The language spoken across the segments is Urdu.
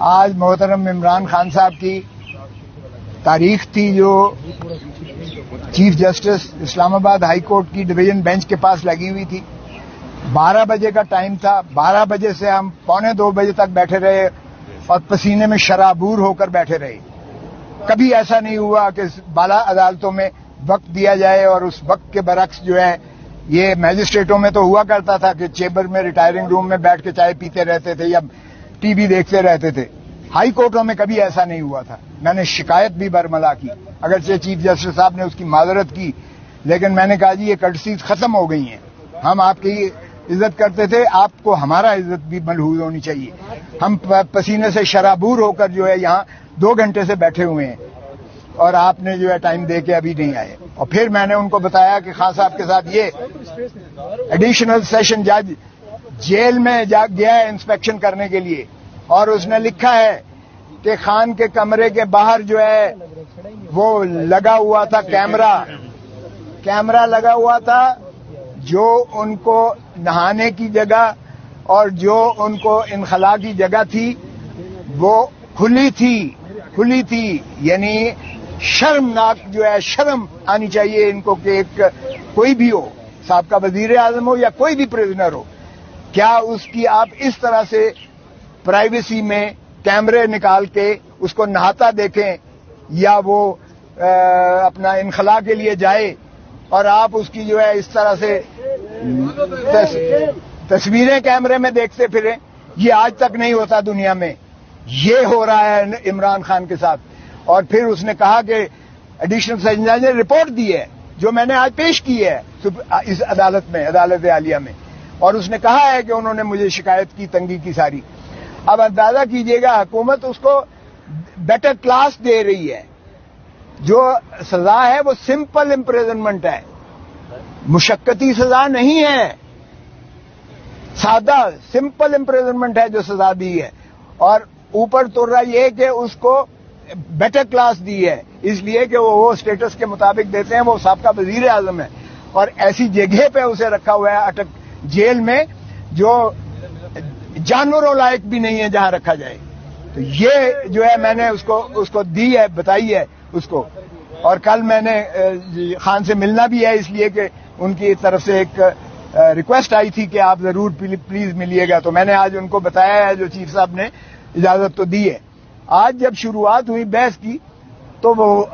آج محترم عمران خان صاحب کی تاریخ تھی جو چیف جسٹس اسلام آباد ہائی کورٹ کی ڈویژن بینچ کے پاس لگی ہوئی تھی. 12 بجے کا ٹائم تھا. 12 بجے سے ہم 1:45 بجے تک بیٹھے رہے اور پسینے میں شرابور ہو کر بیٹھے رہے. کبھی ایسا نہیں ہوا کہ بالا عدالتوں میں وقت دیا جائے اور اس وقت کے برعکس جو ہے یہ میجسٹریٹوں میں تو ہوا کرتا تھا کہ چیمبر میں ریٹائرنگ روم میں بیٹھ کے چائے پیتے رہتے تھے یا ٹی وی دیکھتے رہتے تھے. ہائی کورٹوں میں کبھی ایسا نہیں ہوا تھا. میں نے شکایت بھی برملا کی, اگرچہ چیف جسٹس صاحب نے اس کی معذرت کی, لیکن میں نے کہا جی یہ کرٹسیز ختم ہو گئی ہیں. ہم آپ کی عزت کرتے تھے, آپ کو ہمارا عزت بھی ملحوظ ہونی چاہیے. ہم پسینے سے شرابور ہو کر جو ہے یہاں 2 گھنٹے سے بیٹھے ہوئے ہیں اور آپ نے جو ہے ٹائم دے کے ابھی نہیں آئے. اور پھر میں نے ان کو بتایا کہ خان صاحب کے ساتھ یہ ایڈیشنل سیشن جج جیل میں گیا ہے انسپیکشن کرنے کے لیے, اور اس نے لکھا ہے کہ خان کے کمرے کے باہر جو ہے وہ لگا ہوا تھا کیمرہ لگا ہوا تھا, جو ان کو نہانے کی جگہ اور جو ان کو انخلا کی جگہ تھی وہ کھلی تھی. یعنی شرمناک جو ہے, شرم آنی چاہیے ان کو کہ ایک کوئی بھی ہو, سابقہ وزیر اعظم ہو یا کوئی بھی پرزنر ہو, کیا اس کی آپ اس طرح سے پرائیویسی میں کیمرے نکال کے اس کو نہاتا دیکھیں یا وہ اپنا انخلا کے لیے جائے اور آپ اس کی جو ہے اس طرح سے تصویریں کیمرے میں دیکھتے پھریں. یہ آج تک نہیں ہوتا دنیا میں, یہ ہو رہا ہے عمران خان کے ساتھ. اور پھر اس نے کہا کہ ایڈیشنل سیشن جج نے رپورٹ دی ہے جو میں نے آج پیش کی ہے اس عدالت میں, عدالت عالیہ میں, اور اس نے کہا ہے کہ انہوں نے مجھے شکایت کی تنگی کی ساری. اب اندازہ کیجئے گا حکومت اس کو بیٹر کلاس دے رہی ہے. جو سزا ہے وہ سمپل امپریزنمنٹ ہے, مشقتی سزا نہیں ہے, سادہ سمپل امپریزنمنٹ ہے جو سزا دی ہے. اور اوپر تو رہا یہ کہ اس کو بیٹر کلاس دی ہے اس لیے کہ وہ اسٹیٹس کے مطابق دیتے ہیں. وہ سابقہ وزیر اعظم ہے اور ایسی جگہ پہ اسے رکھا ہوا ہے اٹک جیل میں جو جانوروں لائق بھی نہیں ہے جہاں رکھا جائے. تو یہ جو ہے میں نے اس کو دی ہے, بتائی ہے اس کو. اور کل میں نے خان سے ملنا بھی ہے اس لیے کہ ان کی طرف سے ایک ریکویسٹ آئی تھی کہ آپ ضرور پلیز ملیے گا. تو میں نے آج ان کو بتایا ہے, جو چیف صاحب نے اجازت تو دی ہے. آج جب شروعات ہوئی بحث کی تو وہ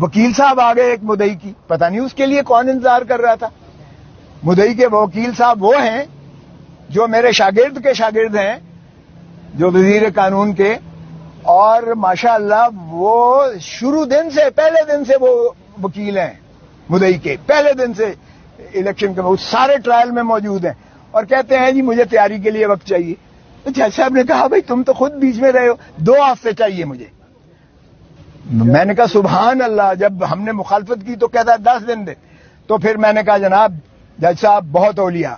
وکیل صاحب آ گئے ایک مدعی کی, پتہ نہیں اس کے لیے کون انتظار کر رہا تھا. مدعی کے وکیل صاحب وہ ہیں جو میرے شاگرد کے شاگرد ہیں, جو وزیر قانون کے, اور ماشاءاللہ وہ شروع دن سے, پہلے دن سے وہ وکیل ہیں مدعی کے, پہلے دن سے الیکشن کے وہ سارے ٹرائل میں موجود ہیں, اور کہتے ہیں جی مجھے تیاری کے لیے وقت چاہیے. جج صاحب نے کہا بھائی تم تو خود بیچ میں رہے ہو, 2 ہفتے چاہیے مجھے. میں نے کہا سبحان اللہ, جب ہم نے مخالفت کی تو کہتا ہے 10 دن دے. تو پھر میں نے کہا جناب جج صاحب بہت اولیاء,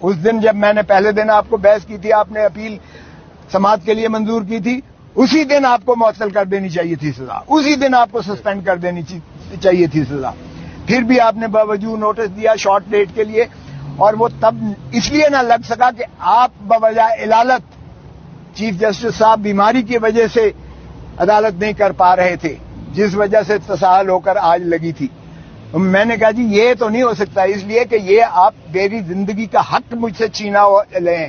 اس دن جب میں نے پہلے دن آپ کو بحث کی تھی, آپ نے اپیل سماعت کے لیے منظور کی تھی, اسی دن آپ کو معطل کر دینی چاہیے تھی سزا, اسی دن آپ کو سسپینڈ کر دینی چاہیے تھی سزا. پھر بھی آپ نے باوجود نوٹس دیا شارٹ ڈیٹ کے لیے, اور وہ تب اس لیے نہ لگ سکا کہ آپ بوجہ علالت چیف جسٹس صاحب بیماری کی وجہ سے عدالت نہیں کر پا رہے تھے, جس وجہ سے تساہل ہو کر آج لگی تھی. میں نے کہا جی یہ تو نہیں ہو سکتا, اس لیے کہ یہ آپ میری زندگی کا حق مجھ سے چھینا لیں,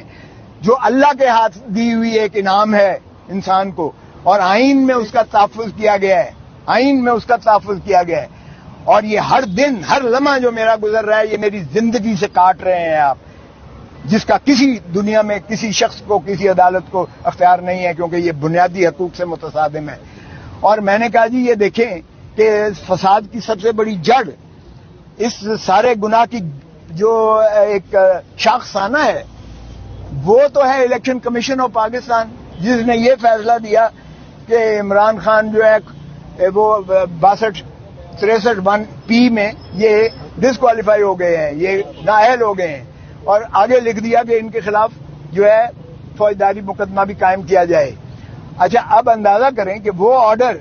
جو اللہ کے ہاتھ دی ہوئی ایک انعام ہے انسان کو, اور آئین میں اس کا تحفظ کیا گیا ہے, آئین میں اس کا تحفظ کیا گیا ہے. اور یہ ہر دن ہر لمحہ جو میرا گزر رہا ہے یہ میری زندگی سے کاٹ رہے ہیں آپ, جس کا کسی دنیا میں کسی شخص کو, کسی عدالت کو اختیار نہیں ہے, کیونکہ یہ بنیادی حقوق سے متصادم ہے. اور میں نے کہا جی یہ دیکھیں کہ فساد کی سب سے بڑی جڑ, اس سارے گناہ کی جو ایک شاخسانہ ہے وہ تو ہے الیکشن کمیشن آف پاکستان, جس نے یہ فیصلہ دیا کہ عمران خان جو ہے وہ 62-63(1) میں یہ ڈسکوالیفائی ہو گئے ہیں, یہ نااہل ہو گئے ہیں, اور آگے لکھ دیا کہ ان کے خلاف جو ہے فوجداری مقدمہ بھی قائم کیا جائے. اچھا اب اندازہ کریں کہ وہ آرڈر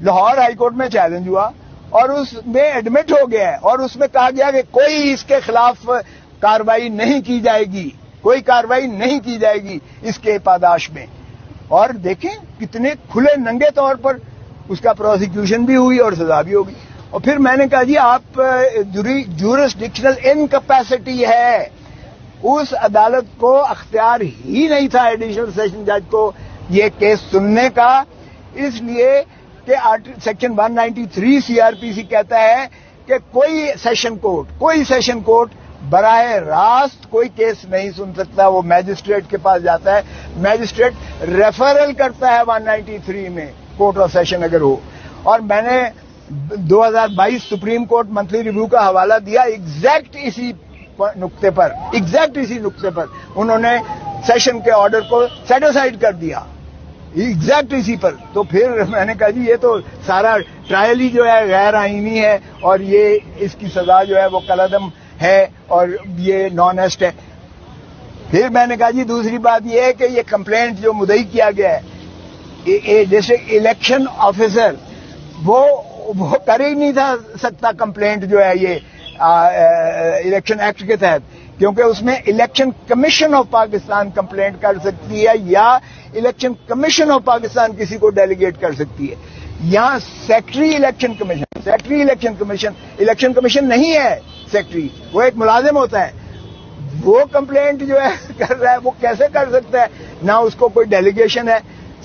لاہور ہائی کورٹ میں چیلنج ہوا اور اس میں ایڈمٹ ہو گیا ہے, اور اس میں کہا گیا کہ کوئی اس کے خلاف کارروائی نہیں کی جائے گی, کوئی کارروائی نہیں کی جائے گی اس کے پاداش میں. اور دیکھیں کتنے کھلے ننگے طور پر اس کا پروسیکیوشن بھی ہوئی اور سزا بھی ہوگی. اور پھر میں نے کہا جی آپ جورسڈکشنل انکیپیسٹی ہے. اس عدالت کو اختیار ہی نہیں تھا ایڈیشنل سیشن جج کو یہ کیس سننے کا، اس لیے کہ سیکشن 193 CRPC کہتا ہے کہ کوئی سیشن کورٹ براہ راست کوئی کیس نہیں سن سکتا. وہ میجسٹریٹ کے پاس جاتا ہے، میجسٹریٹ ریفرل کرتا ہے 193 میں کورٹ آف سیشن اگر ہو. اور میں نے 2022 سپریم کورٹ منتھلی ریویو کا حوالہ دیا ایگزیکٹ اسی نقطے پر انہوں نے سیشن کے آرڈر کو سیٹ اسائڈ کر دیا ایگزیکٹ اسی پر. تو پھر میں نے کہا جی یہ تو سارا ٹرائل ہی جو ہے غیر آئینی ہے اور یہ اس کی سزا جو ہے وہ کالعدم ہے اور یہ نان ایسٹ ہے. پھر میں نے کہا جی دوسری بات یہ ہے کہ یہ کمپلینٹ جو مدعی کیا گیا ہے ڈسٹرکٹ الیکشن آفیسر وہ کر ہی نہیں تھا سکتا کمپلینٹ جو ہے یہ الیکشن ایکٹ کے تحت، کیونکہ اس میں election commission of Pakistan complaint کر سکتی ہے یا الیکشن کمیشن آف پاکستان کسی کو ڈیلیگیٹ کر سکتی ہے. یہاں سیکٹری الیکشن کمیشن نہیں ہے. سیکٹری وہ ایک ملازم ہوتا ہے، وہ کمپلینٹ جو ہے کر رہا ہے، وہ کیسے کر سکتا ہے؟ نہ اس کو کوئی ڈیلیگیشن ہے.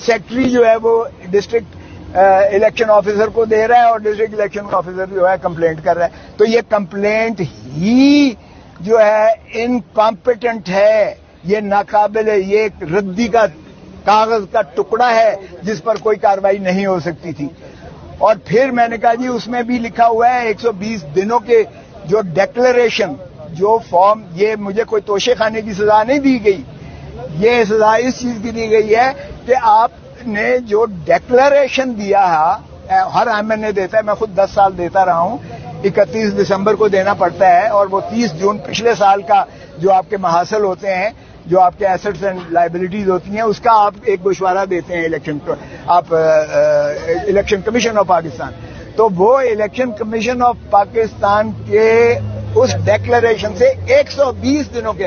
سیکٹری جو ہے وہ ڈسٹرکٹ الیکشن آفیسر کو دے رہا ہے اور ڈسٹرکٹ الیکشن آفیسر جو ہے کمپلینٹ کر رہا ہے. تو یہ کمپلینٹ ہی جو ہے انکمپیٹنٹ ہے، یہ ناقابل ہے، یہ ایک ردی کا کاغذ کا ٹکڑا ہے جس پر کوئی کارروائی نہیں ہو سکتی تھی. اور پھر میں نے کہا جی اس میں بھی لکھا ہوا ہے 120 دنوں کے جو ڈیکلریشن جو فارم، یہ مجھے کوئی توشے خانے کی سزا نہیں دی گئی، یہ سزا اس چیز کی دی گئی ہے کہ آپ نے جو ڈیکلریشن دیا ہے، ہر ایمن نے دیتا ہے، میں خود 10 سال دیتا رہا ہوں، 31 دسمبر کو دینا پڑتا ہے اور وہ 30 جون پچھلے سال کا جو آپ کے محاصل ہوتے ہیں، جو آپ کے ایسٹس اینڈ لائبلٹیز ہوتی ہیں، اس کا آپ ایک گوشوارہ دیتے ہیں الیکشن کمیشن آف پاکستان. تو وہ الیکشن کمیشن آف پاکستان کے اس ڈیکلریشن سے 120 دنوں کے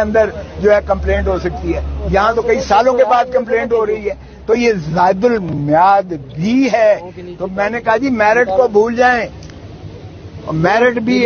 اندر جو ہے کمپلینٹ ہو سکتی ہے. یہاں تو کئی سالوں کے بعد کمپلینٹ ہو رہی ہے، تو یہ زائد المیعاد بھی ہے. تو میں نے کہا جی میرٹ کو بھول جائیں، میرٹ بھی